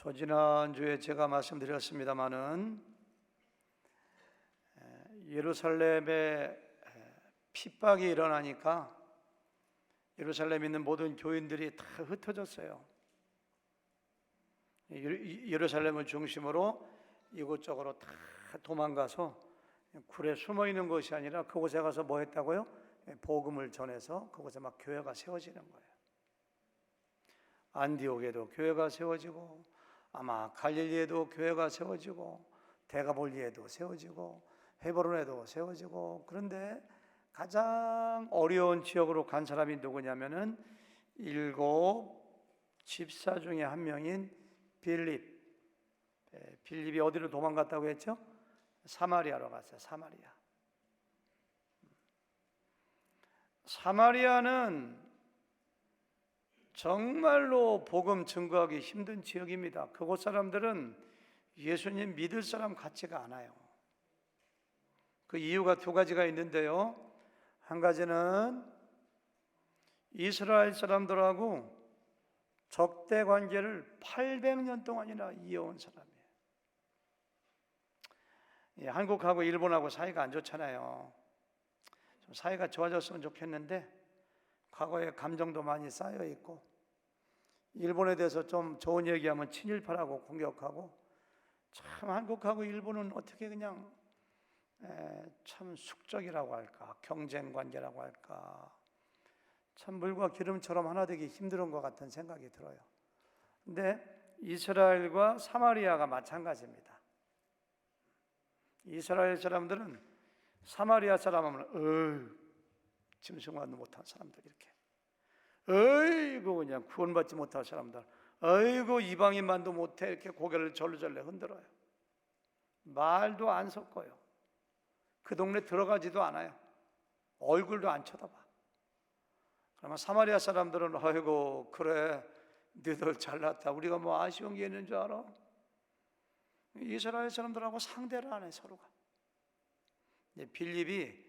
지난주에 제가 말씀드렸습니다마는 예루살렘에 핍박이 일어나니까 예루살렘에 있는 모든 교인들이 다 흩어졌어요. 예루살렘을 중심으로 이곳저곳으로 다 도망가서 굴에 숨어 있는 것이 아니라 그곳에 가서 뭐 했다고요? 복음을 전해서 그곳에 막 교회가 세워지는 거예요. 안디옥에도 교회가 세워지고, 아마 갈릴리에도 교회가 세워지고, 데가볼리에도 세워지고, 헤브론에도 세워지고. 그런데 가장 어려운 지역으로 간 사람이 누구냐면은 7 집사 중에 한 명인 빌립. 빌립이 어디로 도망갔다고 했죠? 사마리아로 갔어요. 사마리아는 정말로 복음 증거하기 힘든 지역입니다. 그곳 사람들은 예수님 믿을 사람 같지가 않아요. 그 이유가 2가지가 있는데요. 한 가지는 이스라엘 사람들하고 적대 관계를 800년 동안이나 이어온 사람이에요. 한국하고 일본하고 사이가 안 좋잖아요. 좀 사이가 좋아졌으면 좋겠는데 과거에 감정도 많이 쌓여 있고, 일본에 대해서 좀 좋은 얘기하면 친일파라고 공격하고, 참 한국하고 일본은 어떻게 그냥 참 숙적이라고 할까, 경쟁 관계라고 할까, 참 물과 기름처럼 하나 되기 힘든 것 같은 생각이 들어요. 근데 이스라엘과 사마리아가 마찬가지입니다. 이스라엘 사람들은 사마리아 사람 하면 짐승만도 못한 사람들, 이렇게 어이구 그냥 구원받지 못할 사람들, 어이구 이방인만도 못해, 이렇게 고개를 절레절레 흔들어요. 말도 안 섞어요. 그 동네 들어가지도 않아요. 얼굴도 안 쳐다봐. 그러면 사마리아 사람들은 아이고 그래 너희들 잘났다, 우리가 뭐 아쉬운 게 있는 줄 알아? 이스라엘 사람들하고 상대를 안 해, 서로가. 빌립이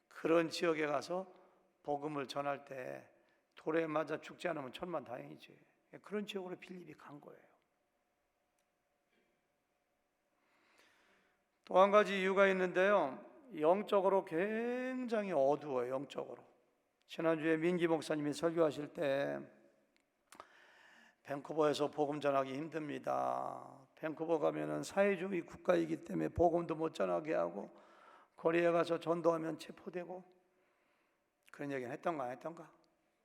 그런 지역에 가서 복음을 전할 때 돌에 맞아 죽지 않으면 천만다행이지. 그런 지역으로 빌립이 간 거예요. 또 한 가지 이유가 있는데요. 영적으로 굉장히 어두워요. 영적으로. 지난주에 민기 목사님이 설교하실 때 밴쿠버에서 복음 전하기 힘듭니다. 밴쿠버 가면은 사회주의 국가이기 때문에 복음도 못 전하게 하고, 거리에 가서 전도하면 체포되고, 그런 얘기는 했던가 안 했던가?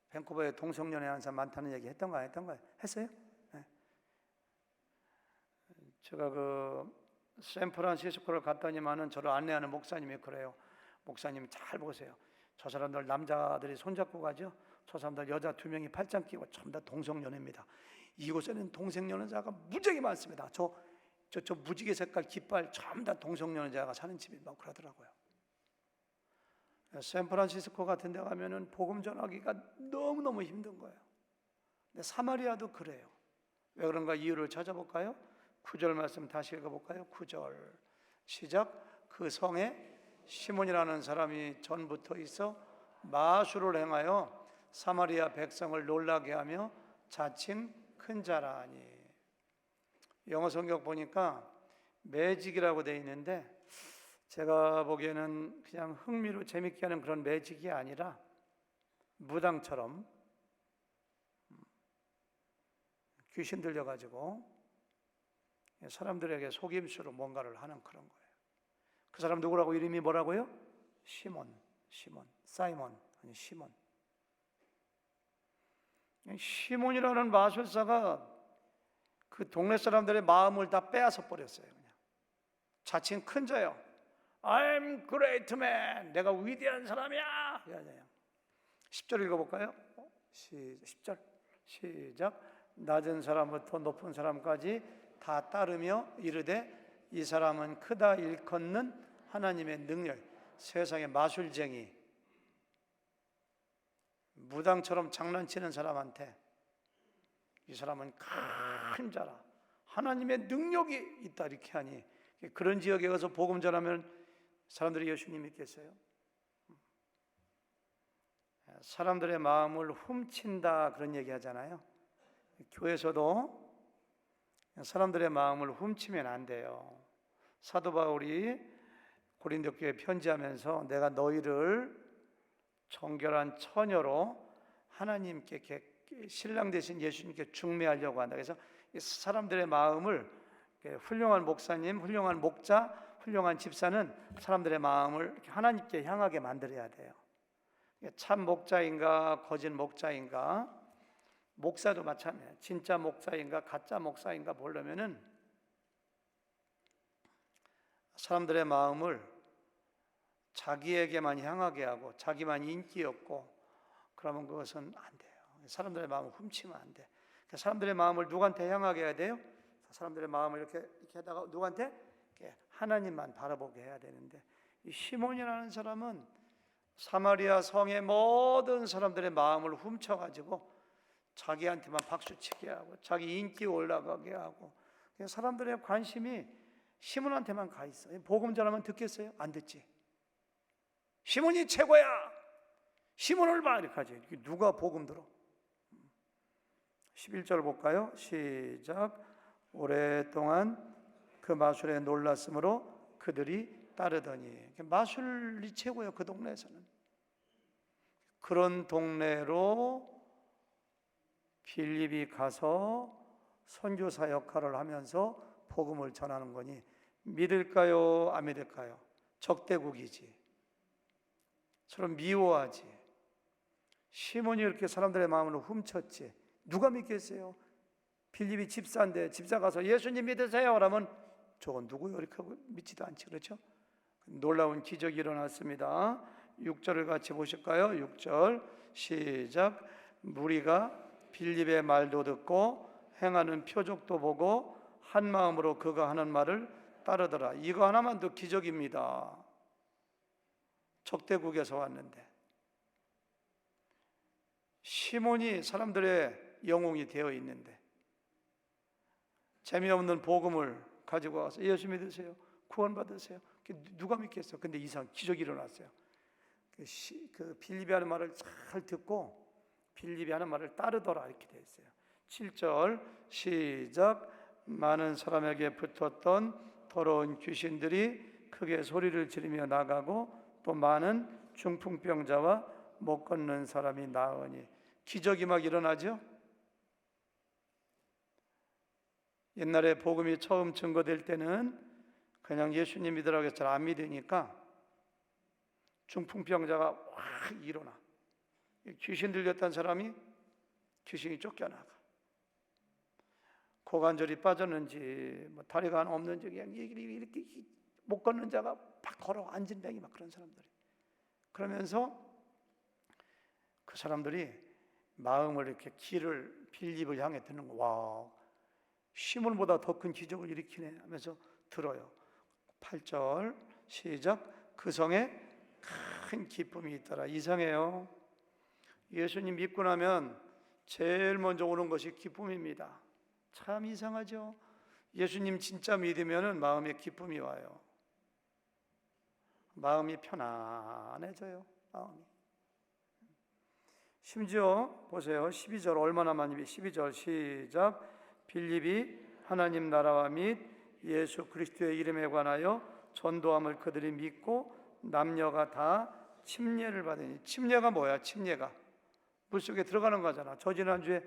밴쿠버에 동성연애 하는 사람 많다는 얘기 했던가 안 했던가? 했어요? 네. 제가 샌프란시스코를 갔더니만은 저를 안내하는 목사님이 그래요. 목사님 잘 보세요. 저 사람들 남자들이 손잡고 가죠. 저 사람들 여자 2명이 팔짱 끼고 전부 다 동성연애입니다. 이곳에는 동성연애자가 무지하게 많습니다. 저 무지개 색깔 깃발 전부 다 동성연애자가 사는 집이 막 그러더라고요. 샌프란시스코 같은 데 가면은 복음 전하기가 너무너무 힘든 거예요. 근데 사마리아도 그래요. 왜 그런가 이유를 찾아볼까요? 9절 말씀 다시 읽어볼까요? 9절 시작. 그 성에 시몬이라는 사람이 전부터 있어 마술을 행하여 사마리아 백성을 놀라게 하며 자칭 큰 자라니. 영어 성경 보니까 매직이라고 되어 있는데, 제가 보기에는 그냥 흥미로 재밌게 하는 그런 매직이 아니라 무당처럼 귀신 들려가지고 사람들에게 속임수로 뭔가를 하는 그런 거예요. 그 사람 누구라고? 이름이 뭐라고요? 시몬, 사이몬, 아니 시몬. 시몬이라는 마술사가 그 동네 사람들의 마음을 다 빼앗아 버렸어요. 그냥 자칭 큰 자요. I'm great man. 내가 위대한 사람이야. 10절 읽어볼까요? 10절 시작. 낮은 사람부터 높은 사람까지 다 따르며 이르되 이 사람은 크다 일컫는 하나님의 능력. 세상의 마술쟁이, 무당처럼 장난치는 사람한테 이 사람은 큰 자라, 하나님의 능력이 있다, 이렇게 하니, 그런 지역에 가서 복음 전하면 사람들이 예수님 믿겠어요? 사람들의 마음을 훔친다, 그런 얘기 하잖아요. 교회에서도 사람들의 마음을 훔치면 안 돼요. 사도 바울이 고린도 교회에 편지하면서 내가 너희를 정결한 처녀로 하나님께 신랑 되신 예수님께 중매하려고 한다. 그래서 사람들의 마음을, 훌륭한 목사님, 훌륭한 목자, 훌륭한 집사는 사람들의 마음을 하나님께 향하게 만들어야 돼요. 참 목자인가 거짓 목자인가, 목사도 마찬가지예요. 진짜 목사인가 가짜 목사인가 보려면은 사람들의 마음을 자기에게만 향하게 하고 자기만 인기였고 그러면 그것은 안 돼요. 사람들의 마음을 훔치면 안 돼. 사람들의 마음을 누구한테 향하게 해야 돼요? 사람들의 마음을 이렇게 하다가 누구한테? 하나님만 바라보게 해야 되는데, 이 시몬이라는 사람은 사마리아 성의 모든 사람들의 마음을 훔쳐가지고 자기한테만 박수치게 하고 자기 인기 올라가게 하고, 사람들의 관심이 시몬한테만 가 있어요. 복음 전하면 듣겠어요? 안 듣지. 시몬이 최고야, 시몬을 봐, 이렇게 하지. 누가 복음 들어? 11절 볼까요? 시작. 오랫동안 그 마술에 놀랐으므로 그들이 따르더니. 마술이 최고예요, 그 동네에서는. 그런 동네로 빌립이 가서 선교사 역할을 하면서 복음을 전하는 거니 믿을까요? 안 믿을까요? 적대국이지. 서로 미워하지. 시몬이 이렇게 사람들의 마음을 훔쳤지. 누가 믿겠어요? 빌립이 집사인데 집사 가서 예수님 믿으세요 그러면 저건 누구요? 이렇게 하고 믿지도 않지. 그렇죠? 놀라운 기적이 일어났습니다. 6절을 같이 보실까요? 6절 시작. 무리가 빌립의 말도 듣고 행하는 표적도 보고 한 마음으로 그가 하는 말을 따르더라. 이거 하나만도 기적입니다. 적대국에서 왔는데 시몬이 사람들의 영웅이 되어 있는데 재미없는 복음을 가지고 와서 예수 믿으세요, 구원 받으세요. 누가 믿겠어? 근데 이상 기적이 일어났어요. 그 빌립이 하는 말을 잘 듣고 빌립이 하는 말을 따르더라, 이렇게 되어 있어요. 7절 시작. 많은 사람에게 붙었던 더러운 귀신들이 크게 소리를 지르며 나가고 또 많은 중풍병자와 못 걷는 사람이 나으니. 기적이 막 일어나죠. 옛날에 복음이 처음 증거될 때는 그냥 예수님 믿으라고 해서 잘 안 믿으니까 중풍병자가 확 일어나. 귀신 들렸던 사람이 귀신이 쫓겨나가. 고관절이 빠졌는지 뭐 다리가 없는지 그냥 이렇게 못 걷는 자가 팍 걸어 앉은뱅이 막 그런 사람들이. 그러면서 그 사람들이 마음을 이렇게 길을 빌립을 향해 드는 거. 와, 시몬보다 더 큰 기적을 일으키네 하면서 들어요. 8절 시작. 그 성에 큰 기쁨이 있더라. 이상해요. 예수님 믿고 나면 제일 먼저 오는 것이 기쁨입니다. 참 이상하죠. 예수님 진짜 믿으면 마음에 기쁨이 와요. 마음이 편안해져요. 마음이. 심지어 보세요. 12절 얼마나 많이 12절 시작. 빌립이 하나님 나라와 및 예수 그리스도의 이름에 관하여 전도함을 그들이 믿고 남녀가 다 침례를 받으니. 침례가 뭐야? 침례가 물속에 들어가는 거잖아. 저 지난주에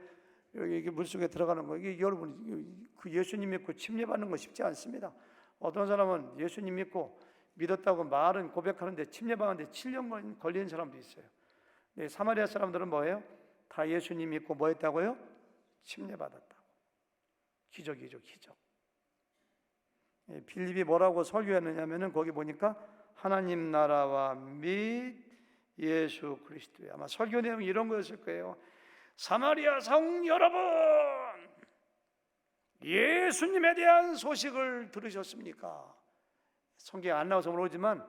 여기 물속에 들어가는 거. 이게 여러분 그 예수님 믿고 침례 받는 거 쉽지 않습니다. 어떤 사람은 예수님 믿고 믿었다고 말은 고백하는데 침례 받는데 7년 걸리는 사람도 있어요. 네, 사마리아 사람들은 뭐예요? 다 예수님 믿고 뭐 했다고요? 침례 받았다고. 기적이죠, 기적. 빌립이 뭐라고 설교했느냐면은 거기 보니까 하나님 나라와 및 예수 그리스도의, 아마 설교 내용이 이런 거였을 거예요. 사마리아 성 여러분, 예수님에 대한 소식을 들으셨습니까? 성경에 안 나와서 모르지만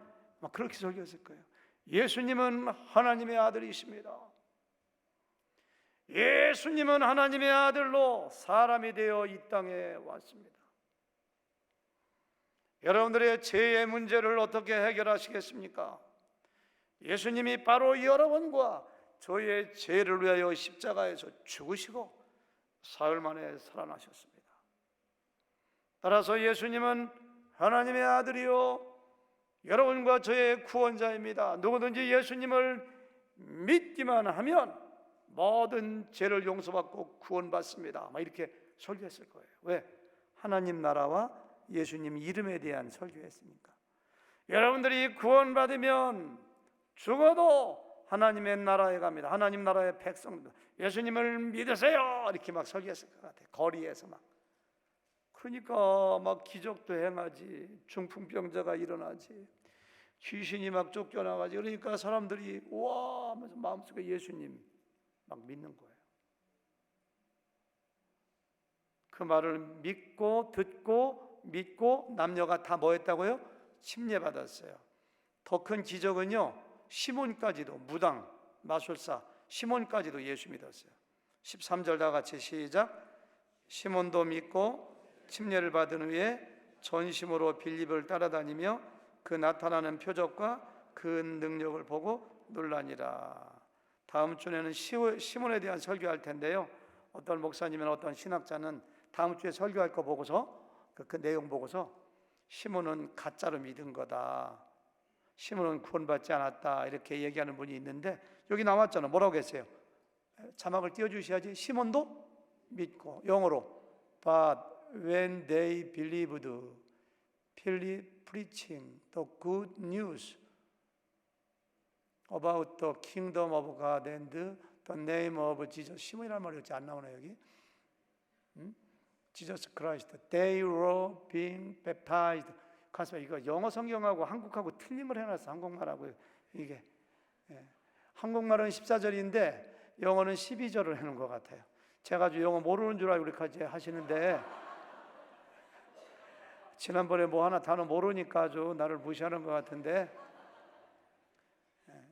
그렇게 설교했을 거예요. 예수님은 하나님의 아들이십니다. 예수님은 하나님의 아들로 사람이 되어 이 땅에 왔습니다. 여러분들의 죄의 문제를 어떻게 해결하시겠습니까? 예수님이 바로 여러분과 저의 죄를 위하여 십자가에서 죽으시고 사흘 만에 살아나셨습니다. 따라서 예수님은 하나님의 아들이요 여러분과 저의 구원자입니다. 누구든지 예수님을 믿기만 하면 모든 죄를 용서받고 구원받습니다. 막 이렇게 설교했을 거예요. 왜? 하나님 나라와 예수님 이름에 대한 설교했으니까. 여러분들이 구원받으면 죽어도 하나님의 나라에 갑니다. 하나님 나라의 백성들, 예수님을 믿으세요. 이렇게 막 설교했을 것 같아요. 거리에서 막. 그러니까 막 기적도 행하지, 중풍병자가 일어나지, 귀신이 막 쫓겨나가지. 그러니까 사람들이 와 하면서 마음속에 예수님 막 믿는 거예요. 그 말을 믿고 듣고 믿고 남녀가 다 뭐 했다고요? 침례받았어요. 더 큰 기적은요, 시몬까지도, 무당 마술사 시몬까지도 예수 믿었어요. 13절 다 같이 시작. 시몬도 믿고 침례를 받은 후에 전심으로 빌립을 따라다니며 그 나타나는 표적과 그 능력을 보고 놀라니라. 다음 주에는 시몬에 대한 설교할 텐데요, 어떤 목사님이나 어떤 신학자는 다음 주에 설교할 거 보고서 그 내용 보고서 시몬은 가짜로 믿은 거다, 시몬은 구원받지 않았다, 이렇게 얘기하는 분이 있는데, 여기 나왔잖아. 뭐라고 했어요? 자막을 띄워주셔야지. 시몬도 믿고, 영어로 But when they believed, Philip preaching the good news about the kingdom of God and the name of Jesus. 시몬이라는 말이 어찌 안 나오나 여기? Jesus Christ. They were being baptized. 가서 이거 영어 성경하고 한국하고 틀림을 해놨어. 한국말하고 이게. 한국말은 14절인데 영어는 12절을 해놓은 것 같아요. 제가 아주 영어 모르는 줄 알고 이렇게 하시는데, 지난번에 뭐 하나 단어 모르니까 아주 나를 무시하는 것 같은데,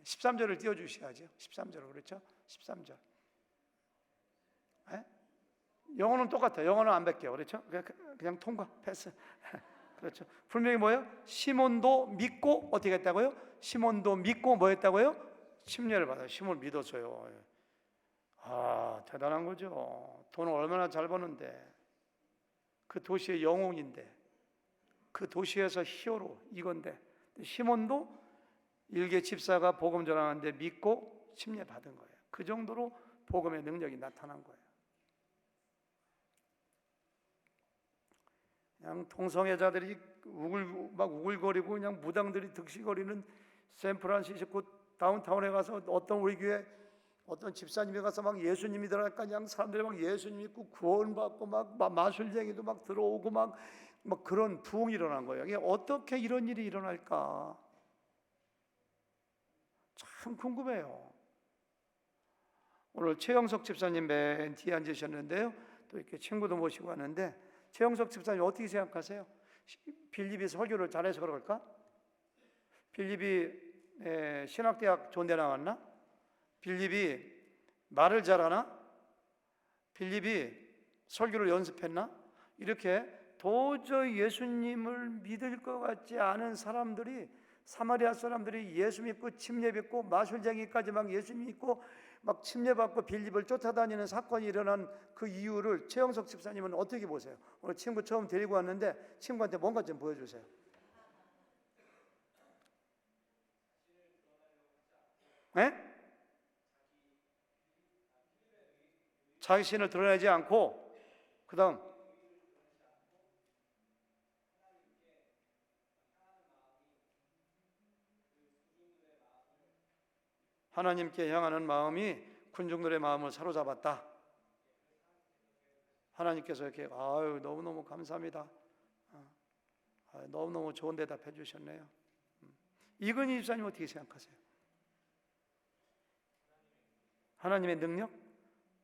13절을 띄워주셔야죠. 13절, 그렇죠? 13절. 영어는 똑같아요. 영어는 안 뵐게요. 그렇죠? 그냥 통과, 패스. 그렇죠. 분명히 뭐예요? 시몬도 믿고 어떻게 했다고요? 시몬도 믿고 뭐 했다고요? 침례를 받아요. 시몬을 믿었어요. 아, 대단한 거죠. 돈을 얼마나 잘 버는데, 그 도시의 영웅인데, 그 도시에서 히어로 이건데, 시몬도 일개 집사가 복음 전하는데 믿고 침례 받은 거예요. 그 정도로 복음의 능력이 나타난 거예요. 그냥 동성애자들이 막 우글거리고 그냥 무당들이 득실거리는 샌프란시스코 다운타운에 가서 어떤 우리 교회 어떤 집사님이 가서 막 예수님이 들어갈까, 그냥 사람들이 막 예수님 믿고 구원받고 막 마술쟁이도 막 들어오고 막 그런 부흥이 일어난 거예요. 이게 어떻게 이런 일이 일어날까 참 궁금해요. 오늘 최영석 집사님 맨 뒤에 앉으셨는데요, 또 이렇게 친구도 모시고 왔는데, 최영석 집사님 어떻게 생각하세요? 빌립이 설교를 잘해서 그럴까? 빌립이 신학대학 좋은 데 나왔나? 빌립이 말을 잘하나? 빌립이 설교를 연습했나? 이렇게 도저히 예수님을 믿을 것 같지 않은 사람들이, 사마리아 사람들이 예수 믿고 침례 받고 마술쟁이까지 막 예수 믿고 막 침례받고 빌립을 쫓아다니는 사건이 일어난 그 이유를 최영석 집사님은 어떻게 보세요? 오늘 친구 처음 데리고 왔는데 친구한테 뭔가 좀 보여주세요. 네? 자신을 드러내지 않고, 그 다음 하나님께 향하는 마음이 군중들의 마음을 사로잡았다. 하나님께서 이렇게 아유 너무너무 감사합니다. 너무너무 좋은 대답 해주셨네요. 이건희 집사님 어떻게 생각하세요? 하나님의 능력?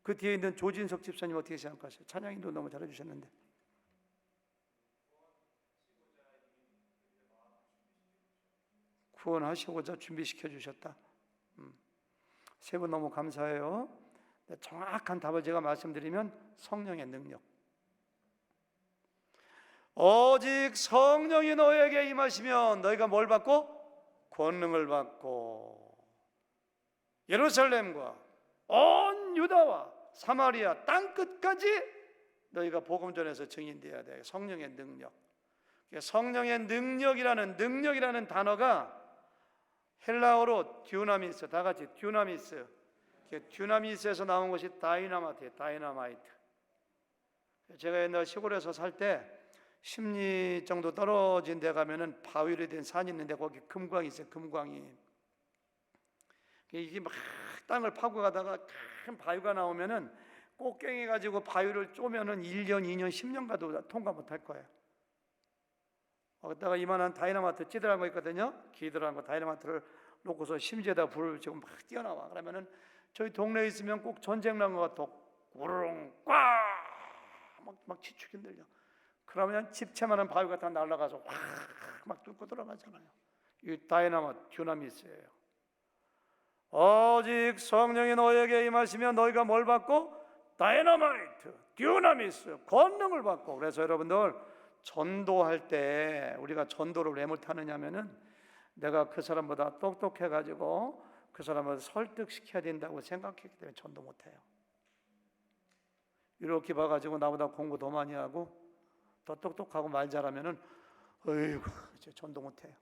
그 뒤에 있는 조진석 집사님 어떻게 생각하세요? 찬양인도 너무 잘해주셨는데. 구원하시고자 준비시켜 주셨다. 세 분 너무 감사해요. 정확한 답을 제가 말씀드리면 성령의 능력. 오직 성령이 너에게 임하시면 너희가 뭘 받고? 권능을 받고 예루살렘과 온 유다와 사마리아 땅끝까지 너희가 복음 전에서 증인되어야 돼. 성령의 능력. 성령의 능력이라는 단어가 헬라어로 듀나미스, 다 같이 듀나미스. 듀나미스에서 나온 것이 다이나마이트예요. 다이나마이트. 제가 옛날 시골에서 살 때 10리 정도 떨어진 데 가면은 바위로 된 산이 있는데 거기 금광이 있어요. 금광이. 이게 막 땅을 파고 가다가 큰 바위가 나오면은 꽃갱이 가지고 바위를 쪼면은 1년, 2년, 10년 가도 통과 못 할 거예요. 거기다가 이만한 다이나마이트 찌들한 거 있거든요. 기들한 거 다이나마이트를 놓고서 심지에다 불을 지금 막 띄어나와. 그러면은 저희 동네에 있으면 꼭 전쟁 난 것 같아. 구르릉 꽉막 지축이 들려. 그러면 집채만한 바위가 다 날아가서 확 막 뚫고 들어가잖아요. 이 다이나마이트 듀나미스예요. 오직 성령이 너에게 임하시면 너희가 뭘 받고? 다이나마이트, 듀나미스, 권능을 받고. 그래서 여러분들 전도할 때 우리가 전도를 왜 못하느냐면은 내가 그 사람보다 똑똑해가지고 그 사람을 설득시켜야 된다고 생각했기 때문에 전도 못해요. 이렇게 봐가지고 나보다 공부 더 많이 하고 더 똑똑하고 말 잘하면은 어이구 전도 못해요.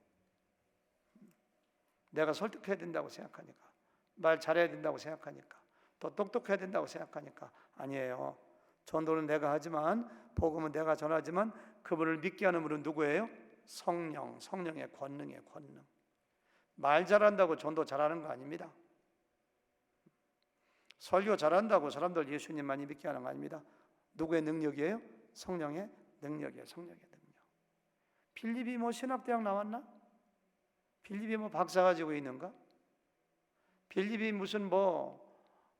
내가 설득해야 된다고 생각하니까, 말 잘해야 된다고 생각하니까, 더 똑똑해야 된다고 생각하니까 아니에요. 전도는 내가 하지만 복음은 내가 전하지만 그분을 믿게 하는 분은 누구예요? 성령, 성령의 권능의 권능. 말 잘한다고 전도 잘하는 거 아닙니다. 설교 잘한다고 사람들 예수님 많이 믿게 하는 거 아닙니다. 누구의 능력이에요? 성령의 능력이에요. 성령의 능력. 빌립이 뭐 신학대학 나왔나? 빌립이 뭐 박사 가지고 있는가? 빌립이 무슨 뭐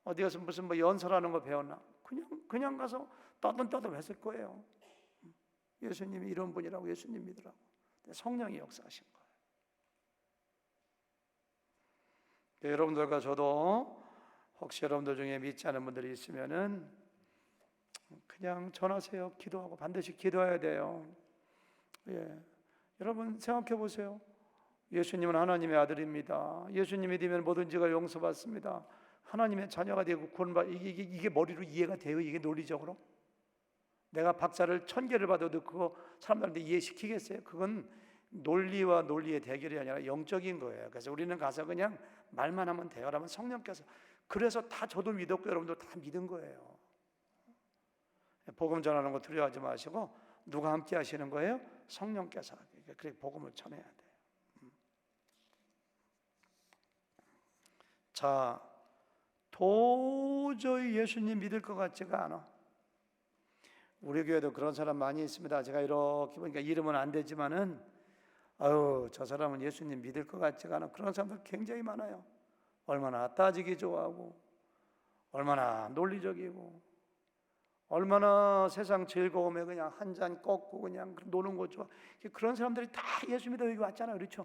어디 가서 무슨 뭐 연설하는 거 배웠나? 그냥 가서 떠듬떠듬 했을 거예요. 예수님이 이런 분이라고 예수님 믿으라고. 성령이 역사하신 거예요. 네, 여러분들과 저도 혹시 여러분들 중에 믿지 않은 분들이 있으면은 그냥 전하세요. 기도하고 반드시 기도해야 돼요. 예, 여러분 생각해 보세요. 예수님은 하나님의 아들입니다. 예수님 믿으면 모든 죄가 용서받습니다. 하나님의 자녀가 되고 구원받 이게 머리로 이해가 돼요? 이게 논리적으로? 내가 박사를 1000개를 받아도 그거 사람들한테 이해시키겠어요? 그건 논리와 논리의 대결이 아니라 영적인 거예요. 그래서 우리는 가서 그냥 말만 하면 돼요. 라면 성령께서 그래서 다 저도 믿었고 여러분도 다 믿은 거예요. 복음 전하는 거 두려워하지 마시고 누가 함께 하시는 거예요? 성령께서. 그래 복음을 전해야 돼요. 자, 도저히 예수님 믿을 것 같지가 않아. 우리 교회도 그런 사람 많이 있습니다. 제가 이렇게 보니까 이름은 안 되지만은 아유 저 사람은 예수님 믿을 것 같지가 않아. 그런 사람들 굉장히 많아요. 얼마나 따지기 좋아하고 얼마나 논리적이고 얼마나 세상 즐거움에 그냥 한 잔 꺾고 그냥 노는 거 좋아. 그런 사람들이 다 예수 믿어 여기 왔잖아요. 그렇죠?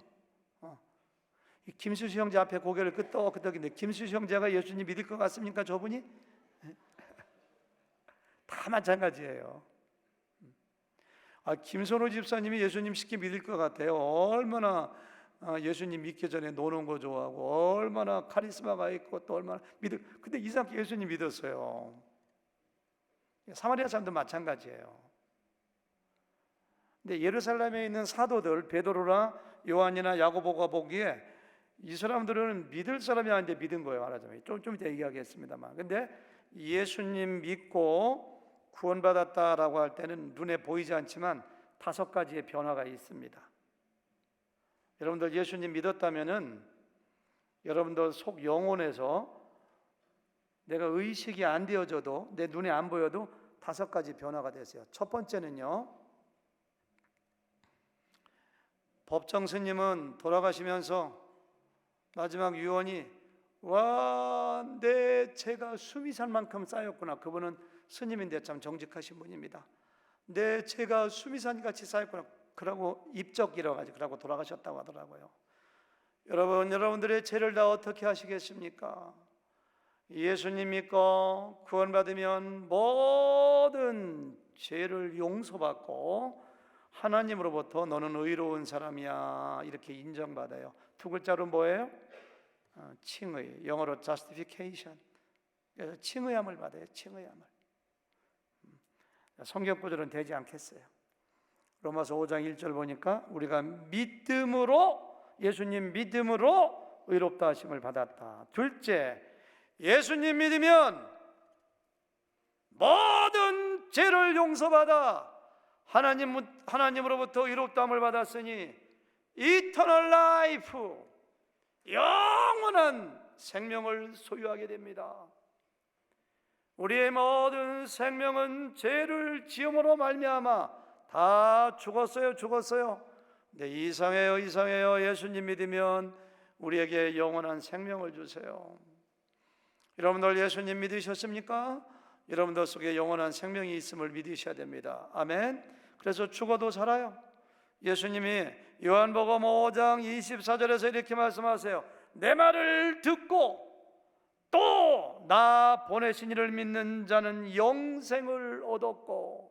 김수시 형제 앞에 고개를 끄덕끄덕인데 김수시 형제가 예수님 믿을 것 같습니까? 저분이? 다 마찬가지예요. 김선호 집사님이 예수님 쉽게 믿을 것 같아요. 얼마나 예수님 믿기 전에 노는 거 좋아하고 얼마나 카리스마가 있고 또 얼마나 근데 이상하게 예수님 믿었어요. 사마리아 사람도 마찬가지예요. 근데 예루살렘에 있는 사도들 베드로나 요한이나 야고보가 보기에 이 사람들은 믿을 사람이 아닌데 믿은 거예요. 말하자면 좀 이따 얘기하겠습니다만. 근데 예수님 믿고 구원받았다라고 할 때는 눈에 보이지 않지만 5가지의 변화가 있습니다. 여러분들 예수님 믿었다면은 여러분들 속 영혼에서 내가 의식이 안 되어져도 내 눈에 안 보여도 5가지 변화가 됐어요. 첫 번째는요, 법정 스님은 돌아가시면서 마지막 유언이 와, 내 죄가 숨이 살 만큼 쌓였구나. 그분은 스님인데 참 정직하신 분입니다. 내 죄가 숨이 산같이 쌓였구나. 그러고 입적이라고 하지. 그러고 돌아가셨다고 하더라고요. 여러분들의 죄를 다 어떻게 하시겠습니까? 예수님 믿고 구원받으면 모든 죄를 용서받고 하나님으로부터 너는 의로운 사람이야 이렇게 인정받아요. 2글자로 뭐예요? 칭의, 영어로 justification. 그래서 칭의함을 받아요. 칭의함을. 성경 구절은 되지 않겠어요. 로마서 5장 1절 보니까 우리가 믿음으로, 예수님 믿음으로 의롭다 하심을 받았다. 둘째, 예수님 믿으면 모든 죄를 용서받아 하나님으로부터 의롭다함을 받았으니 이터널 라이프, 영원한 생명을 소유하게 됩니다. 우리의 모든 생명은 죄를 지음으로 말미암아 다 죽었어요. 근데 이상해요. 예수님 믿으면 우리에게 영원한 생명을 주세요. 여러분들 예수님 믿으셨습니까? 여러분들 속에 영원한 생명이 있음을 믿으셔야 됩니다. 아멘. 그래서 죽어도 살아요. 예수님이 요한복음 5장 24절에서 이렇게 말씀하세요. 내 말을 듣고 또 나 보내신 이를 믿는 자는 영생을 얻었고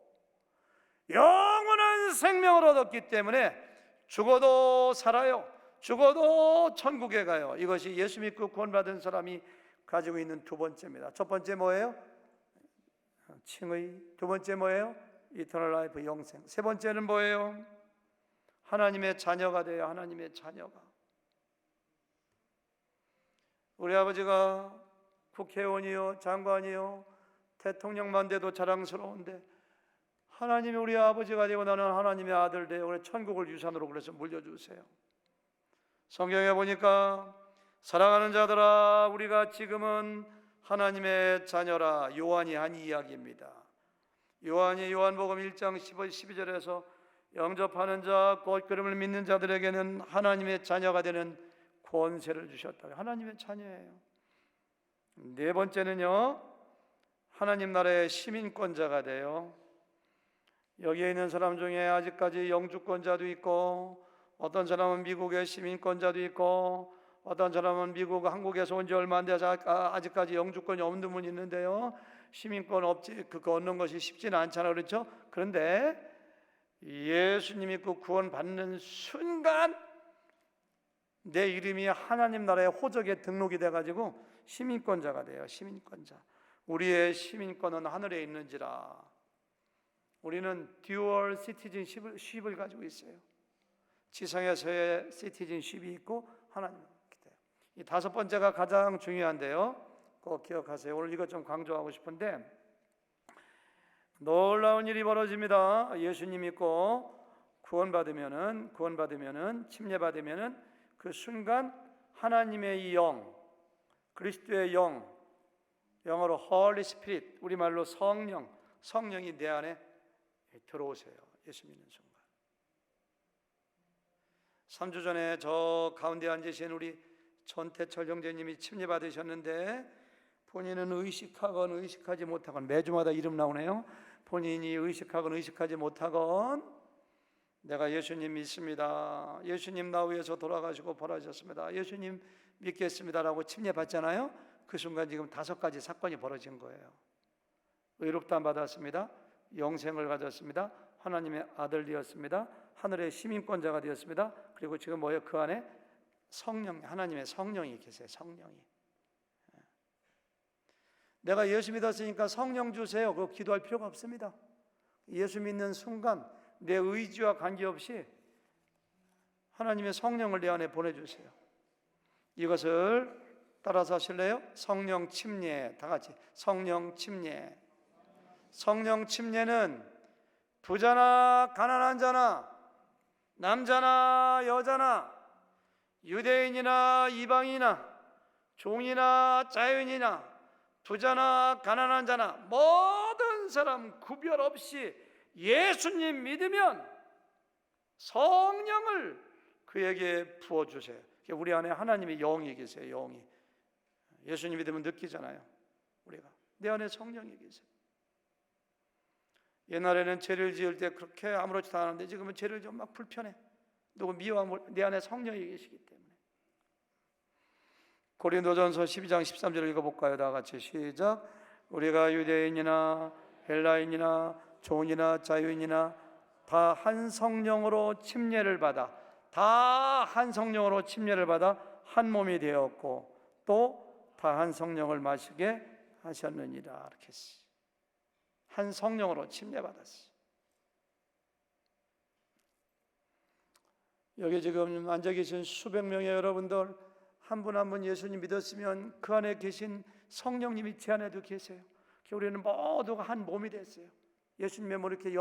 영원한 생명을 얻었기 때문에 죽어도 살아요. 죽어도 천국에 가요. 이것이 예수 믿고 구원받은 사람이 가지고 있는 두 번째입니다. 첫 번째 뭐예요? 칭의. 두 번째 뭐예요? 이터널 라이프, 영생. 세 번째는 뭐예요? 하나님의 자녀가 돼요. 하나님의 자녀가. 우리 아버지가 국회의원이요, 장관이요, 대통령만 돼도 자랑스러운데 하나님이 우리 아버지가 되고 나는 하나님의 아들 되어 그래 천국을 유산으로 그래서 물려주세요. 성경에 보니까 사랑하는 자들아 우리가 지금은 하나님의 자녀라, 요한이 한 이야기입니다. 요한이 요한복음 1장 12절에서 영접하는 자 곧 그름을 믿는 자들에게는 하나님의 자녀가 되는 권세를 주셨다. 하나님의 자녀예요. 네 번째는요, 하나님 나라의 시민권자가 돼요. 여기에 있는 사람 중에 아직까지 영주권자도 있고 어떤 사람은 미국의 시민권자도 있고 어떤 사람은 미국, 한국에서 온 지 얼마 안 돼서 아직까지 영주권이 없는 분이 있는데요, 시민권 없지, 그거 얻는 것이 쉽지는 않잖아요. 그렇죠? 그런데 예수님 믿고 구원 받는 순간 내 이름이 하나님 나라의 호적에 등록이 돼가지고 시민권자가 돼요. 시민권자. 우리의 시민권은 하늘에 있는지라. 우리는 듀얼 시티즌십을 가지고 있어요. 지상에서의 시티즌십이 있고 하나님. 이 다섯 번째가 가장 중요한데요, 꼭 기억하세요. 오늘 이것 좀 강조하고 싶은데, 놀라운 일이 벌어집니다. 예수님 믿고 구원받으면은 침례받으면은 그 순간 하나님의 영, 그리스도의 영, 영어로 Holy Spirit, 우리말로 성령이 내 안에 들어오세요. 예수 믿는 순간. 3주 전에 저 가운데 앉으신 우리 전태철 형제님이 침례받으셨는데 본인은 의식하건 의식하지 못하건, 매주마다 이름 나오네요. 본인이 의식하건 의식하지 못하건 내가 예수님 믿습니다, 예수님 나 위해서 돌아가시고 벌하셨습니다, 예수님 믿겠습니다라고 침례받잖아요. 그 순간 지금 5가지 사건이 벌어진 거예요. 의롭다함 받았습니다, 영생을 가졌습니다, 하나님의 아들 되었습니다, 하늘의 시민권자가 되었습니다. 그리고 지금 뭐예요? 그 안에 성령, 하나님의 성령이 계세요. 성령이. 내가 예수 믿었으니까 성령 주세요, 그거 기도할 필요가 없습니다. 예수 믿는 순간 내 의지와 관계없이 하나님의 성령을 내 안에 보내주세요. 이것을 따라서 하실래요? 성령 침례. 다 같이 성령 침례. 성령 침례는 부자나 가난한 자나 남자나 여자나 유대인이나 이방이나 종이나 자유인이나 부자나 가난한 자나 모든 사람 구별 없이 예수님 믿으면 성령을 그에게 부어주세요. 우리 안에 하나님의 영이 계세요. 영이. 예수님 믿으면 느끼잖아요. 우리가 내 안에 성령이 계세요. 옛날에는 죄를 지을 때 그렇게 아무렇지도 않았는데 지금은 죄를 좀 막 불편해. 누구 미워하면 내 안에 성령이 계시기 때문에. 고린도전서 12장 13절을 읽어볼까요? 다 같이 시작. 우리가 유대인이나 헬라인이나 종이나 자유인이나 다 한 성령으로 침례를 받아 한 몸이 되었고 또 다 한 성령을 마시게 하셨느니라. 이렇게 한 성령으로 침례받았어요. 여기 지금 앉아 계신 수백 명의 여러분들 한 분 한 분 예수님 믿었으면 그 안에 계신 성령님이 제 안에도 계세요. 우리는 모두가 한 몸이 됐어요. 예수님의 몸이 이렇게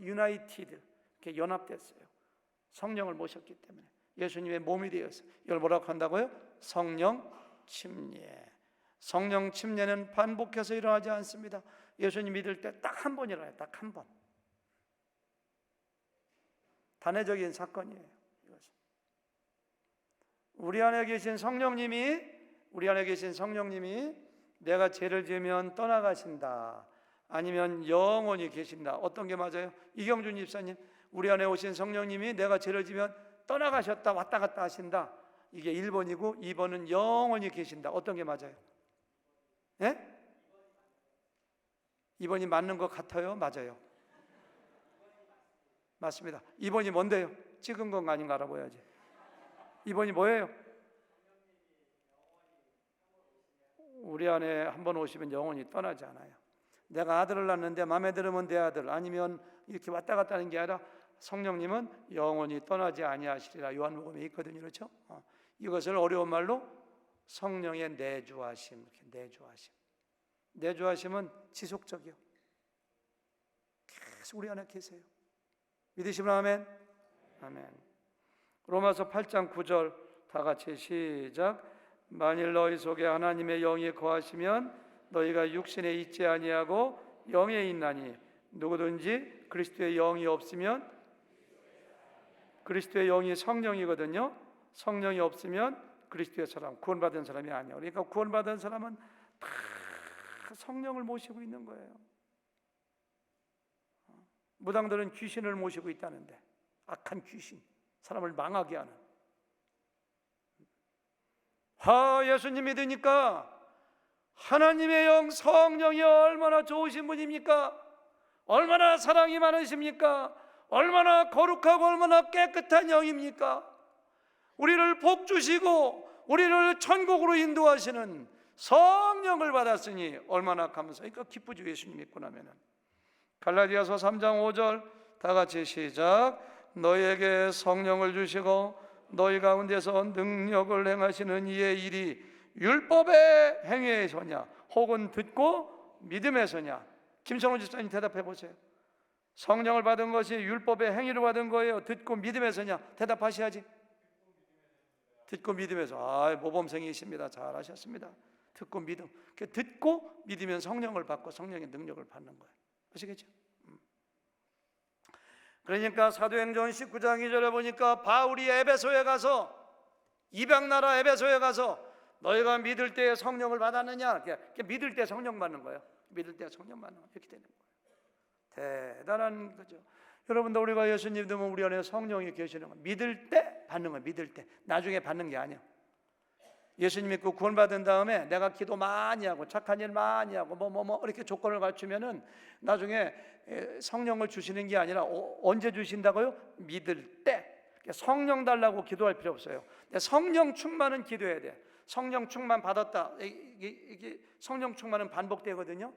유나이티드, 이렇게 연합됐어요. 성령을 모셨기 때문에 예수님의 몸이 되었어요. 이걸 뭐라고 한다고요? 성령 침례. 성령 침례는 반복해서 일어나지 않습니다. 예수님 믿을 때 딱 한 번 일어나요. 딱 한 번. 단회적인 사건이에요. 이것은. 우리 안에 계신 성령님이 내가 죄를 지으면 떠나가신다, 아니면 영원히 계신다. 어떤 게 맞아요? 이경준 집사님, 우리 안에 오신 성령님이 내가 죄를 지면 떠나가셨다, 왔다 갔다 하신다. 이게 1번이고 2번은 영원히 계신다. 어떤 게 맞아요? 예? 2번이 맞는 것 같아요? 맞아요? 맞습니다. 2번이 뭔데요? 찍은 건 아닌가 알아봐야지. 2번이 뭐예요? 우리 안에 한번 오시면 영원히 떠나지 않아요. 내가 아들을 낳는데 마음에 들으면 내 아들, 아니면 이렇게 왔다 갔다 하는 게 아니라 성령님은 영원히 떠나지 아니하시리라. 요한복음에 있거든요. 그렇죠? 이것을 어려운 말로 성령의 내주하심, 이렇게 내주하심. 내주하심은 지속적이요. 계속 우리 안에 계세요. 믿으시면 아멘. 아멘. 로마서 8장 9절 다 같이 시작. 만일 너희 속에 하나님의 영이 거하시면 너희가 육신에 있지 아니하고 영에 있나니, 누구든지 그리스도의 영이 없으면, 그리스도의 영이 성령이거든요. 성령이 없으면 그리스도의 사람, 구원받은 사람이 아니에요. 그러니까 구원받은 사람은 다 성령을 모시고 있는 거예요. 무당들은 귀신을 모시고 있다는데, 악한 귀신, 사람을 망하게 하는. 예수님 믿으니까 하나님의 영, 성령이 얼마나 좋으신 분입니까? 얼마나 사랑이 많으십니까? 얼마나 거룩하고 얼마나 깨끗한 영입니까? 우리를 복 주시고 우리를 천국으로 인도하시는 성령을 받았으니 얼마나 감사하니까 기쁘죠. 예수님 믿고 나면은. 갈라디아서 3장 5절 다 같이 시작. 너희에게 성령을 주시고 너희 가운데서 능력을 행하시는 이의 일이 율법의 행위에서냐 혹은 듣고 믿음에서냐? 김성훈 집사님 대답해 보세요. 성령을 받은 것이 율법의 행위로 받은 거예요? 듣고 믿음에서냐? 대답하셔야지. 듣고 믿음에서. 모범생이십니다. 잘하셨습니다. 듣고 믿음. 듣고 믿으면 성령을 받고 성령의 능력을 받는 거예요. 아시겠죠? 그러니까 사도행전 19장 2절에 보니까 바울이 에베소에 가서, 이방나라 에베소에 가서 너희가 믿을 때 성령을 받았느냐? 믿을 때 성령 받는 거예요. 믿을 때 성령 받는 거예요. 이렇게 되는 거예요. 대단한 거죠. 여러분들, 우리가 예수님 믿으면 우리 안에 성령이 계시는 거예요. 믿을 때 받는 거예요. 믿을 때. 나중에 받는 게 아니야. 예수님 믿고 구원받은 다음에 내가 기도 많이 하고 착한 일 많이 하고 이렇게 조건을 갖추면은 나중에 성령을 주시는 게 아니라 언제 주신다고요? 믿을 때. 성령 달라고 기도할 필요 없어요. 성령 충만은 기도해야 돼. 성령 충만 받았다. 이게 성령 충만은 반복되거든요.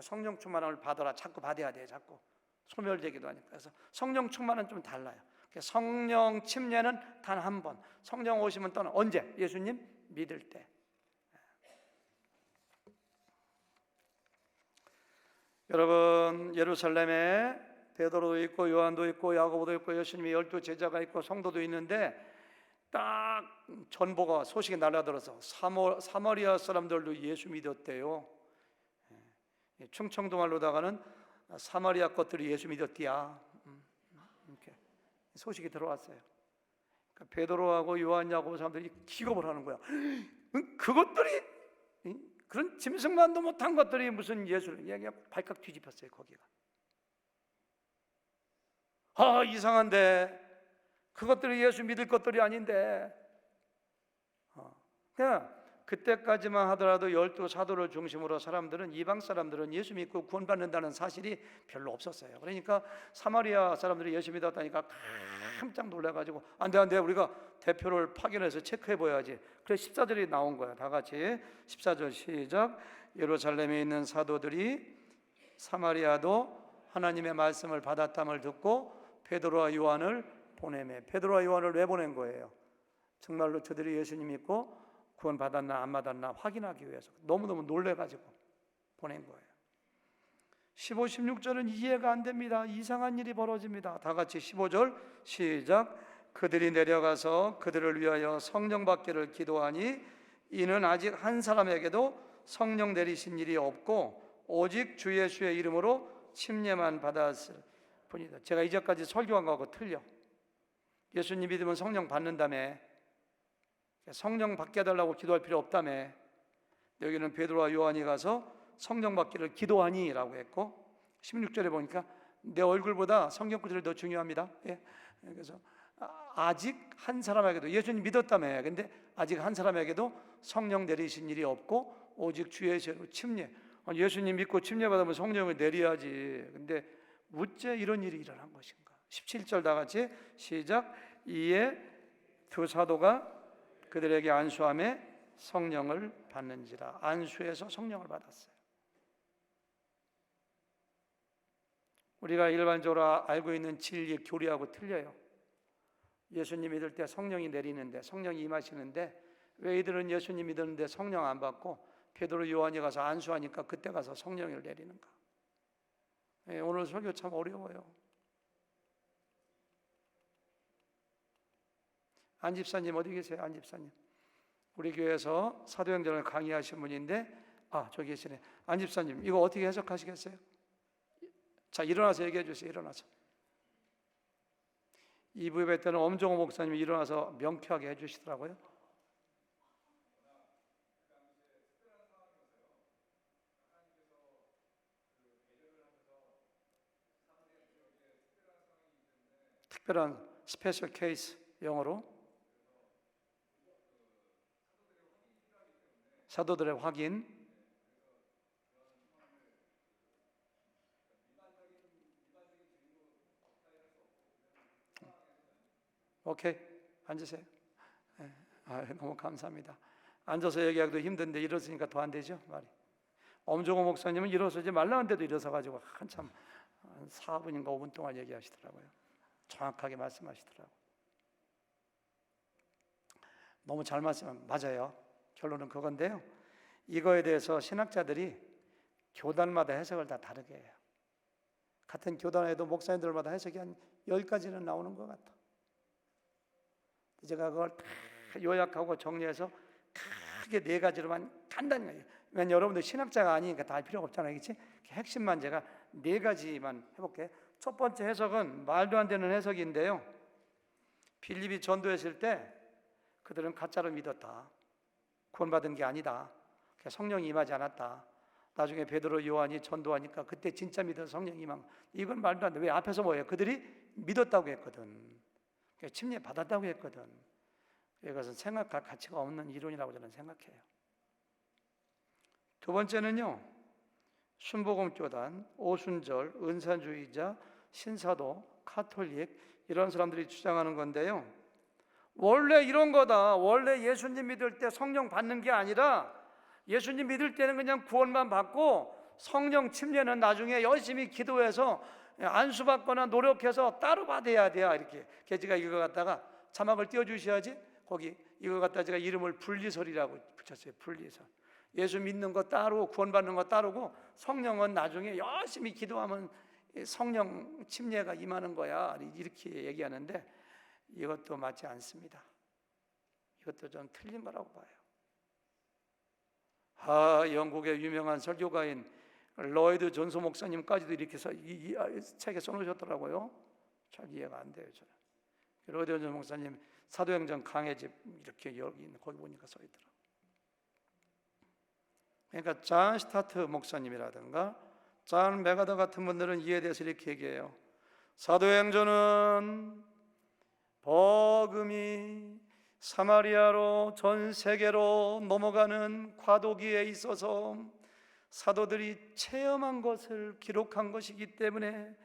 성령 충만을 받아라. 자꾸 받아야 돼. 자꾸 소멸되기도 하니까. 그래서 성령 충만은 좀 달라요. 성령 침례는 단 한 번. 성령 오시면 떠나. 언제? 예수님 믿을 때. 여러분, 예루살렘에 베드로도 있고 요한도 있고 야고보도 있고 예수님의 12 제자가 있고 성도도 있는데, 딱 전보가 소식이 날아들어서 사마리아 사람들도 예수 믿었대요. 충청도 말로다가는 사마리아 것들이 예수 믿었디야. 이렇게 소식이 들어왔어요. 그러니까 베드로하고 요한, 야고보 사람들이 기겁을 하는 거야. 그것들이, 그런 짐승만도 못한 것들이 무슨 예수를, 얘기가 발칵 뒤집혔어요. 거기가. 이상한데 그것들이 예수 믿을 것들이 아닌데. 그냥 그때까지만 하더라도 12 사도를 중심으로 이방 사람들은 예수 믿고 구원받는다는 사실이 별로 없었어요. 그러니까 사마리아 사람들이 예수 믿었다니까 깜짝 놀라가지고 안돼, 우리가 대표를 파견해서 체크해봐야지. 그래서 14절이 나온 거야. 다 같이 14절 시작. 예루살렘에 있는 사도들이 사마리아도 하나님의 말씀을 받았담을 듣고 베드로와 요한을 보내매. 베드로와 요한을 왜 보낸 거예요? 정말로 저들이 예수님 믿고 구원 받았나 안 받았나 확인하기 위해서. 너무너무 놀래가지고 보낸 거예요. 15, 16절은 이해가 안 됩니다. 이상한 일이 벌어집니다. 다 같이 15절 시작. 그들이 내려가서 그들을 위하여 성령 받기를 기도하니 이는 아직 한 사람에게도 성령 내리신 일이 없고 오직 주 예수의 이름으로 침례만 받았을 뿐이다. 제가 이제까지 설교한 거하고 틀려. 예수님 믿으면 성령 받는다며, 성령 받게 해달라고 기도할 필요 없다며. 여기는 베드로와 요한이 가서 성령 받기를 기도하니 라고 했고, 16절에 보니까 내 얼굴보다 성경 구절이 더 중요합니다. 예. 그래서 아직 한 사람에게도, 예수님 믿었다며, 근데 아직 한 사람에게도 성령 내리신 일이 없고 오직 주의 죄로 침례. 예수님 믿고 침례 받으면 성령을 내려야지. 근데 어째 이런 일이 일어난 것인가? 17절 다 같이 시작. 이에 두 사도가 그들에게 안수함에 성령을 받는지라. 안수해서 성령을 받았어요. 우리가 일반적으로 알고 있는 진리 교리하고 틀려요. 예수님 믿을 때 성령이 내리는데, 성령이 임하시는데, 왜 이들은 예수님 믿었는데 성령 안 받고 베드로 요한이 가서 안수하니까 그때 가서 성령을 내리는가? 예, 오늘 설교 참 어려워요. 안 집사님 어디 계세요? 안 집사님, 우리 교회에서 사도행전을 강의하신 분인데, 저기 계시네. 안 집사님, 이거 어떻게 해석하시겠어요? 자, 일어나서 얘기해 주세요. 일어나서. 2부 예배 때는 엄종호 목사님이 일어나서 명쾌하게 해주시더라고요. 특별한 스페셜 케이스, 영어로 사도들의 확인. 오케이, 앉으세요. 네. 너무 감사합니다. 앉아서 얘기하기도 힘든데 일어서니까 더 안 되죠, 말이. 엄종호 목사님은 일어서지 말라는데도 일어서가지고 한참 4분인가 5분 동안 얘기하시더라고요. 정확하게 말씀하시더라고요. 너무 잘 맞아요. 결론은 그건데요, 이거에 대해서 신학자들이 교단마다 해석을 다 다르게 해요. 같은 교단에도 목사님들마다 해석이 한 10가지는 나오는 것 같아. 제가 그걸 다 요약하고 정리해서 크게 4가지로만 간단히 해요. 왜냐면 여러분들 신학자가 아니니까 다 할 필요가 없잖아요, 그렇지? 핵심만 제가 4가지만 해볼게요. 첫 번째 해석은 말도 안 되는 해석인데요, 빌립이 전도했을 때 그들은 가짜로 믿었다. 구원받은 게 아니다. 성령이 임하지 않았다. 나중에 베드로 요한이 전도하니까 그때 진짜 믿어서 성령이 임한. 이건 말도 안 돼. 왜? 앞에서 뭐예요? 그들이 믿었다고 했거든. 침례 받았다고 했거든. 이것은 생각할 가치가 없는 이론이라고 저는 생각해요. 두 번째는요, 순복음교단, 오순절, 은사주의자, 신사도, 카톨릭, 이런 사람들이 주장하는 건데요, 원래 이런 거다. 원래 예수님 믿을 때 성령 받는 게 아니라 예수님 믿을 때는 그냥 구원만 받고 성령 침례는 나중에 열심히 기도해서 안수받거나 노력해서 따로 받아야 돼요. 이렇게 제가 이거 갖다가 자막을 띄워주셔야지. 거기 이거 갖다 제가 이름을 분리설이라고 붙였어요. 분리설. 예수 믿는 거 따로, 구원받는 거 따르고 성령은 나중에 열심히 기도하면 성령 침례가 임하는 거야, 이렇게 얘기하는데 이것도 맞지 않습니다. 이것도 좀 틀린 거라고 봐요. 영국의 유명한 설교가인 로이드 존소 목사님까지도 이렇게 이 책에 써놓으셨더라고요. 잘 이해가 안 돼요, 저는. 로이드 존소 목사님 사도행전 강해집 이렇게 여기 있는 거기 보니까 써 있더라고요. 그러니까 잔 스타트 목사님이라든가 잔 메가더 같은 분들은 이에 대해서 이렇게 얘기해요. 사도행전은 복음이 사마리아로 전 세계로 넘어가는 과도기에 있어서 사도들이 체험한 것을 기록한 것이기 때문에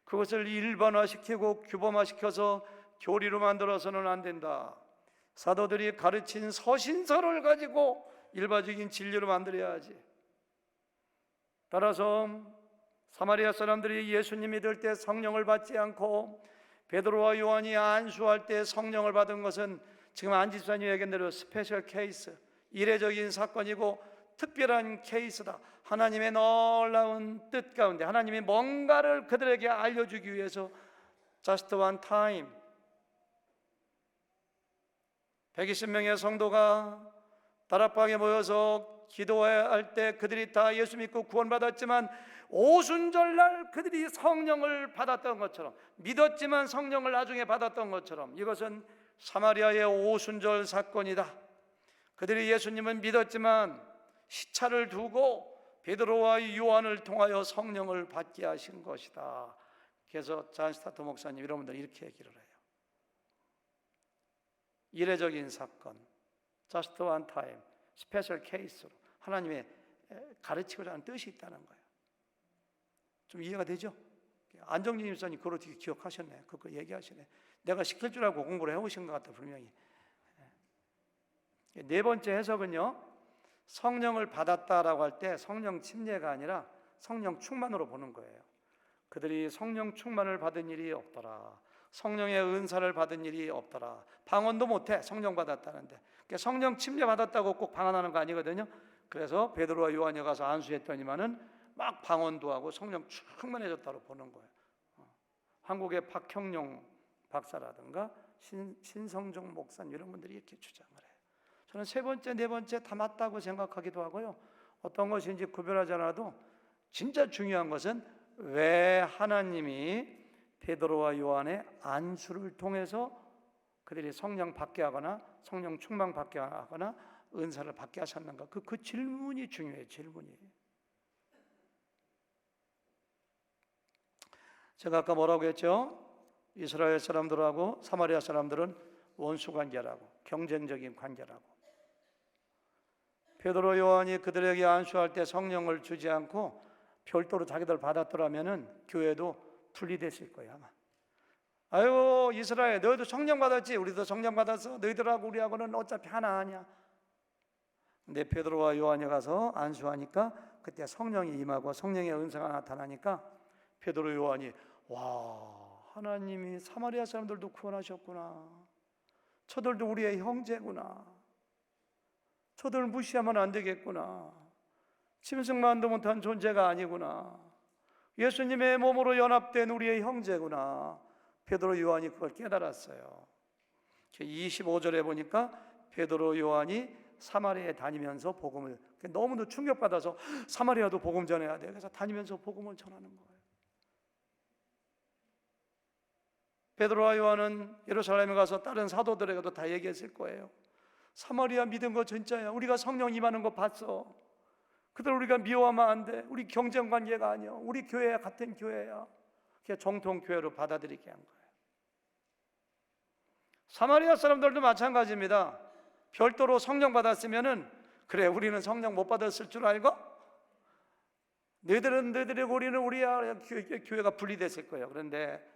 그것을 일반화시키고 규범화시켜서 교리로 만들어서는 안 된다. 사도들이 가르친 서신서를 가지고 일반적인 진리로 만들어야지. 따라서 사마리아 사람들이 예수님 믿을 때 성령을 받지 않고 베드로와 요한이 안수할 때 성령을 받은 것은 지금 안 집사님 얘기한 대로 스페셜 케이스, 이례적인 사건이고 특별한 케이스다. 하나님의 놀라운 뜻 가운데 하나님이 뭔가를 그들에게 알려주기 위해서 just one time 120명의 성도가 다락방에 모여서 기도할 때 그들이 다 예수 믿고 구원받았지만 오순절날 그들이 성령을 받았던 것처럼, 믿었지만 성령을 나중에 받았던 것처럼, 이것은 사마리아의 오순절 사건이다. 그들이 예수님은 믿었지만 시차를 두고 베드로와 요한을 통하여 성령을 받게 하신 것이다. 그래서 잔 스타트 목사님 이런 분들 이렇게 얘기를 해요. 이례적인 사건, just one time, 스페셜 케이스로 하나님의 가르치고자 하는 뜻이 있다는 거예요. 좀 이해가 되죠? 안정진 집사님 그걸 어떻게 기억하셨네. 그거 얘기하시네. 내가 시킬 줄 알고 공부를 해오신 것 같다 분명히. 네 번째 해석은요, 성령을 받았다라고 할 때 성령 침례가 아니라 성령 충만으로 보는 거예요. 그들이 성령 충만을 받은 일이 없더라. 성령의 은사를 받은 일이 없더라. 방언도 못해 성령 받았다는데. 성령 침례 받았다고 꼭 방언하는 거 아니거든요. 그래서 베드로와 요한이 가서 안수했더니만은 막 방언도 하고 성령 충만해졌다고 보는 거예요. 한국의 박형룡 박사라든가 신성종 목사님 이런 분들이 이렇게 주장을 해요. 저는 세 번째, 네 번째 다 맞다고 생각하기도 하고요. 어떤 것인지 구별하지 않아도 진짜 중요한 것은 왜 하나님이 베드로와 요한의 안수를 통해서 그들이 성령 받게 하거나 성령 충만 받게 하거나 은사를 받게 하셨는가? 그 질문이 중요해요. 질문이. 제가 아까 뭐라고 했죠? 이스라엘 사람들하고 사마리아 사람들은 원수 관계라고, 경쟁적인 관계라고. 베드로 요한이 그들에게 안수할 때 성령을 주지 않고 별도로 자기들 받았더라면은 교회도 분리됐을 거예요 아마. 아유 이스라엘 너희도 성령 받았지? 우리도 성령 받았어. 너희들하고 우리하고는 어차피 하나 아니야. 근데 베드로와 요한이 가서 안수하니까 그때 성령이 임하고 성령의 은사가 나타나니까 베드로 요한이 와, 하나님이 사마리아 사람들도 구원하셨구나. 저들도 우리의 형제구나. 저들을 무시하면 안 되겠구나. 짐승만도 못한 존재가 아니구나. 예수님의 몸으로 연합된 우리의 형제구나. 베드로 요한이 그걸 깨달았어요. 25절에 보니까 베드로 요한이 사마리아에 다니면서 복음을, 너무도 충격받아서 사마리아도 복음 전해야 돼. 그래서 다니면서 복음을 전하는 거예요. 베드로와 요한은 예루살렘에 가서 다른 사도들에게도 다 얘기했을 거예요. 사마리아 믿은 거 진짜야. 우리가 성령 임하는 거 봤어. 그들 우리가 미워하면 안 돼. 우리 경쟁 관계가 아니야. 우리 교회야, 같은 교회야. 그게 정통 교회로 받아들이게 한 거예요. 사마리아 사람들도 마찬가지입니다. 별도로 성령 받았으면은 그래 우리는 성령 못 받았을 줄 알고 너희들은 너희들이고 우리는 우리야. 교회가 분리됐을 거예요. 그런데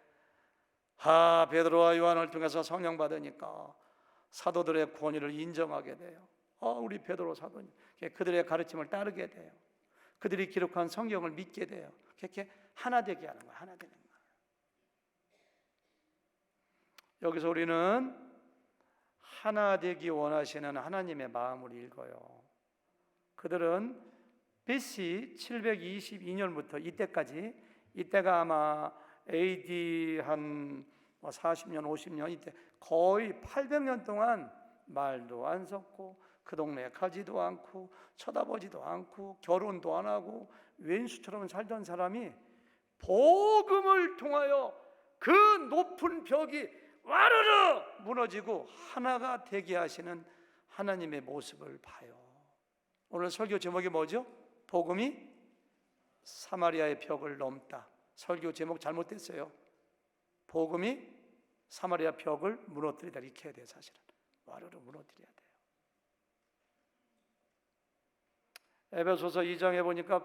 베드로와 요한을 통해서 성령 받으니까 사도들의 권위를 인정하게 돼요. 우리 베드로 사도님, 그들의 가르침을 따르게 돼요. 그들이 기록한 성경을 믿게 돼요. 그렇게 하나 되게 하는 거예요. 하나 되는 거예요. 여기서 우리는 하나 되기 원하시는 하나님의 마음을 읽어요. 그들은 BC 722년부터 이때까지, 이때가 아마 AD 한 40년, 50년 이때 거의 800년 동안 말도 안 섞고 그 동네에 가지도 않고 쳐다보지도 않고 결혼도 안 하고 왼수처럼 살던 사람이 복음을 통하여 그 높은 벽이 와르르 무너지고 하나가 되게 하시는 하나님의 모습을 봐요. 오늘 설교 제목이 뭐죠? 복음이 사마리아의 벽을 넘다. 설교 제목 잘못됐어요. 복음이 사마리아 벽을 무너뜨리다 이렇게 해야 돼요. 사실은 와르르 무너뜨려야 돼요. 에베소서 2장에 보니까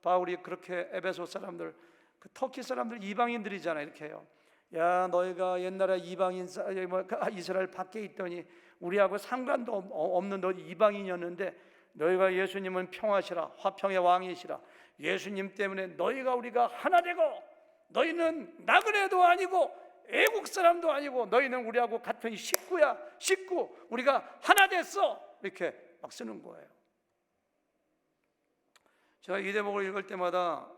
바울이 그렇게 에베소 사람들, 그 터키 사람들 이방인들이잖아요. 이렇게 해요. 야 너희가 옛날에 이방인 이스라엘 밖에 있더니 우리하고 상관도 없는 너 이방인이었는데 너희가 예수님은 평화시라, 화평의 왕이시라, 예수님 때문에 너희가 우리가 하나 되고, 너희는 나그네도 아니고 애국 사람도 아니고 너희는 우리하고 같은 식구야, 식구. 우리가 하나 됐어. 이렇게 막 쓰는 거예요. 제가 이 대목을 읽을 때마다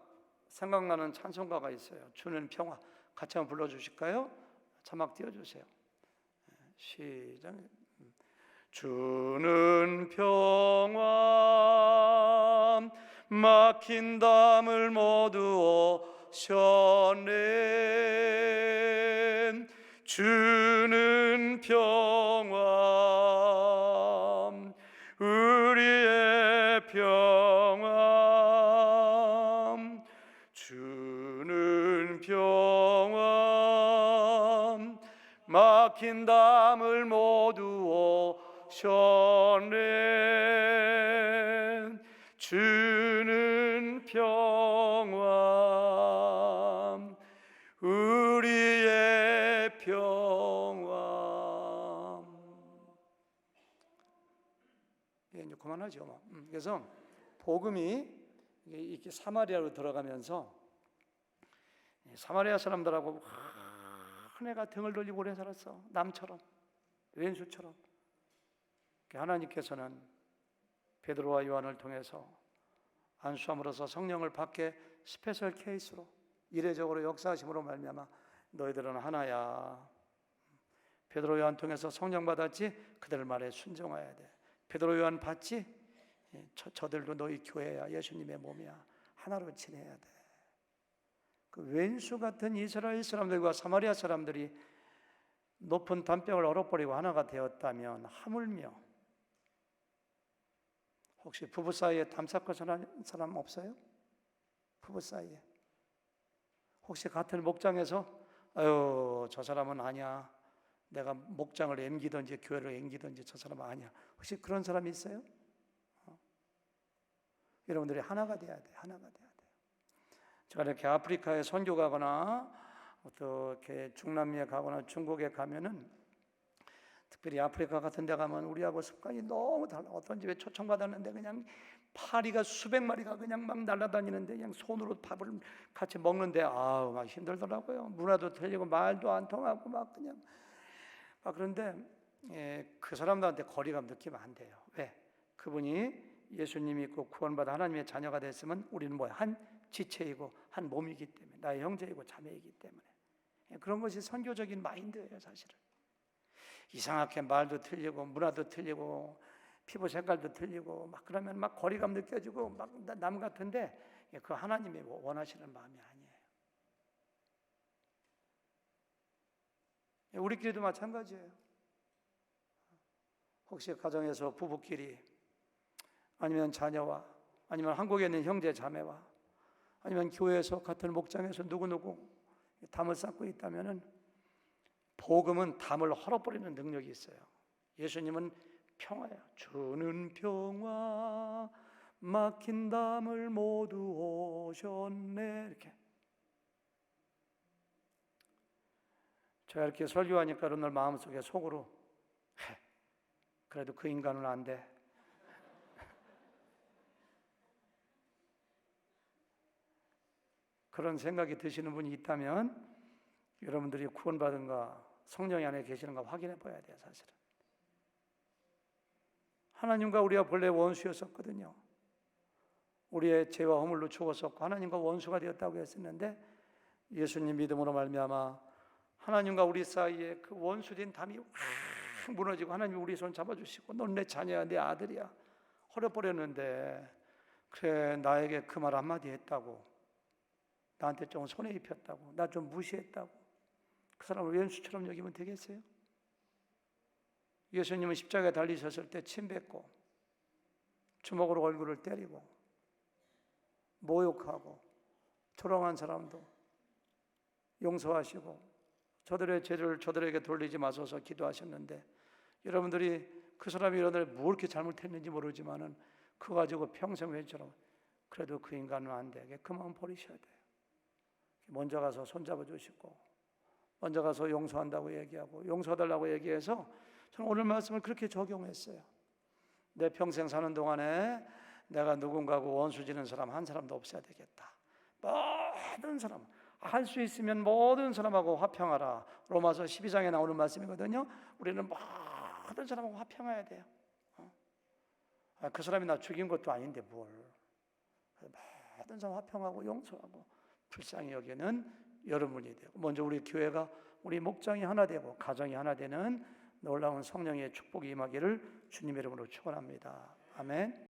생각나는 찬송가가 있어요. 주는 평화. 같이 한번 불러주실까요? 자막 띄워주세요. 시작. 주는 평화, 막힌 담을 모두 오셨네. 주는 평화, 우리의 평화. 주는 평화, 막힌 담을 모두 오셨네. 주는 평화, 우리의 평화. 이제 그만하죠. 그래서 복음이 이렇게 사마리아로 들어가면서 사마리아 사람들하고 큰애가 등을 돌리고 오래 살았어. 남처럼, 왼수처럼. 하나님께서는 베드로와 요한을 통해서 안수함으로써 성령을 받게 스페셜 케이스로 이례적으로 역사하심으로 말미암아 너희들은 하나야. 베드로 요한 통해서 성령 받았지? 그들 말에 순종해야 돼. 베드로 요한 받지? 저들도 너희 교회야, 예수님의 몸이야. 하나로 지내야 돼. 그 왼수 같은 이스라엘 사람들과 사마리아 사람들이 높은 담벼락을 얼어버리고 하나가 되었다면, 하물며 혹시 부부 사이에 담 쌓고 사는 사람 없어요? 부부 사이에 혹시 같은 목장에서 아유 저 사람은 아니야, 내가 목장을 옮기든지 교회를 옮기든지 저 사람은 아니야, 혹시 그런 사람이 있어요? 여러분들이 하나가 돼야 돼. 하나가 돼야 돼. 제가 이렇게 아프리카에 선교 가거나 어떻게 중남미에 가거나 중국에 가면은, 특별히 아프리카 같은 데 가면 우리하고 습관이 너무 달라. 어떤 집에 초청받았는데 그냥 파리가 수백 마리가 그냥 막 날아다니는데 그냥 손으로 밥을 같이 먹는데 아우 막 힘들더라고요. 문화도 틀리고 말도 안 통하고 막 그냥 막. 그런데 그 사람들한테 거리감 느끼면 안 돼요. 왜? 그분이 예수님 믿고 구원받아 하나님의 자녀가 됐으면 우리는 뭐야? 한 지체이고 한 몸이기 때문에, 나의 형제이고 자매이기 때문에. 그런 것이 선교적인 마인드예요. 사실은 이상하게 말도 틀리고 문화도 틀리고 피부 색깔도 틀리고 막 그러면 막 거리감 느껴지고 막 남 같은데, 그 하나님이 원하시는 마음이 아니에요. 우리끼리도 마찬가지예요. 혹시 가정에서 부부끼리, 아니면 자녀와, 아니면 한국에 있는 형제 자매와, 아니면 교회에서 같은 목장에서 누구누구 담을 쌓고 있다면은, 복음은 담을 헐어버리는 능력이 있어요. 예수님은 평화예요. 주는 평화, 막힌 담을 모두 오셨네. 이렇게. 제가 이렇게 설교하니까 오늘 마음속에 속으로 그래도 그 인간은 안 돼. 그런 생각이 드시는 분이 있다면 여러분들이 구원받은가, 성령이 안에 계시는가 확인해 봐야 돼요. 사실은 하나님과 우리가 본래 원수였었거든요. 우리의 죄와 허물로 죽었었고 하나님과 원수가 되었다고 했었는데, 예수님 믿음으로 말미암아 하나님과 우리 사이에 그 원수된 담이 확 무너지고 하나님이 우리 손 잡아주시고 넌 내 자녀야, 내 아들이야 헐어버렸는데, 그래 나에게 그 말 한마디 했다고, 나한테 좀 손해 입혔다고, 나 좀 무시했다고 그 사람을 왼수처럼 여기면 되겠어요? 예수님은 십자가에 달리셨을 때 침 뱉고 주먹으로 얼굴을 때리고 모욕하고 조롱한 사람도 용서하시고 저들의 죄를 저들에게 돌리지 마소서 기도하셨는데, 여러분들이 그 사람이 이런데 뭐 이렇게 잘못했는지 모르지만은 그거 가지고 평생 외치라고, 그래도 그 인간은 안 돼. 그 마음 버리셔야 돼요. 먼저 가서 손잡아 주시고, 먼저 가서 용서한다고 얘기하고 용서해달라고 얘기해서, 저는 오늘 말씀을 그렇게 적용했어요. 내 평생 사는 동안에 내가 누군가하고 원수 지는 사람 한 사람도 없어야 되겠다. 모든 사람, 할 수 있으면 모든 사람하고 화평하라. 로마서 12장에 나오는 말씀이거든요. 우리는 모든 사람하고 화평해야 돼요. 그 사람이 나 죽인 것도 아닌데 뭘. 모든 사람 화평하고 용서하고 불쌍히 여기는 여러분이 되고, 먼저 우리 교회가, 우리 목장이 하나 되고 가정이 하나 되는 놀라운 성령의 축복이 임하기를 주님의 이름으로 축원합니다. 아멘.